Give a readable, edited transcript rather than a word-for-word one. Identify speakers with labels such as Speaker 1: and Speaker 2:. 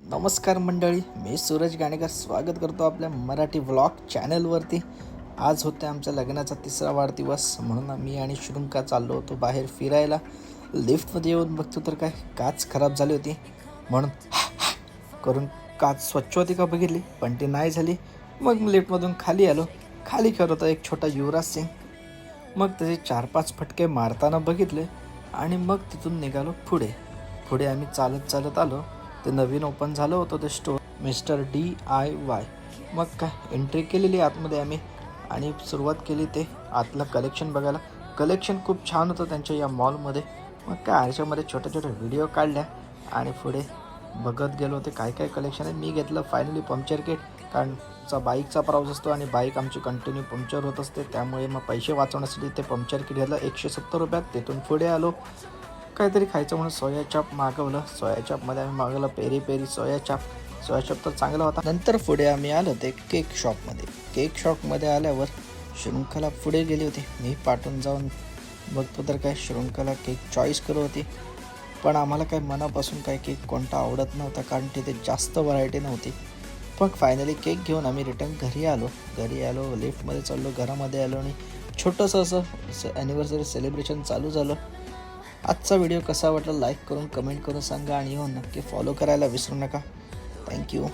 Speaker 1: नमस्कार मंडळी, मी सूरज गाणेकर स्वागत करतो आपल्या मराठी व्लॉग चॅनलवरती. आज होते आमच्या लग्नाचा 3रा वाढदिवस, म्हणून मी आणि श्रुंका चाललो होतो बाहेर फिरायला. लिफ्टमध्ये येऊन बघतो तर काय काच खराब झाली होती, म्हणून करून काच स्वच्छ होती का बघितली, पण ती नाही झाली. मग लिफ्टमधून खाली आलो. खाली खेळत होता एक छोटा युवराज सिंग. मग त्याचे 4-5 फटके मारताना बघितले आणि मग तिथून निघालो पुढे. पुढे आम्ही चालत चालत आलो. ते नवीन ओपन झालं होतं ते स्टोर, मिस्टर DIY. मग काय एंट्री केलेली आतमध्ये आम्ही आणि सुरुवात केली ते आतलं कलेक्शन बघायला. कलेक्शन खूप छान होतं त्यांच्या या मॉलमध्ये. मग काय आरशामध्ये छोटे छोटे व्हिडिओ काढल्या आणि पुढे बघत गेलो ते काय काय कलेक्शन आहे. मी घेतलं फायनली पंक्चर किट, कारण बाईकचा प्रवास असतो आणि बाईक आमची कंटिन्यू पंक्चर होत असते, त्यामुळे मग पैसे वाचवण्यासाठी ते पंक्चर किट घेतलं 170 रुपयात. तिथून पुढे आलो, काहीतरी खायचं म्हणून सोया चाप मागवलं. सोया चापमध्ये आम्ही मागवलं पेरी पेरी सोया चाप. सोया चाप तर चांगला होता. नंतर पुढे आम्ही आलो ते केक शॉपमध्ये. केक शॉपमध्ये आल्यावर श्रुंखला पुढे गेली होती. मी पाठून जाऊन बघतो तर काय श्रुंखला केक चॉईस करत होती, पण आम्हाला काय मनापासून काय केक कोणता आवडत नव्हता, कारण तिथे जास्त व्हरायटी नव्हती. पण फायनली केक घेऊन आम्ही रिटर्न घरी आलो. लिफ्टमध्ये चाललो, घरामध्ये आलो आणि छोटंसं असं ॲनिव्हर्सरी सेलिब्रेशन चालू झालं. आजचा व्हिडिओ कसा वाटला लाईक करून कमेंट करून सांगा आणि नक्की फॉलो करायला विसरू नका. थँक्यू.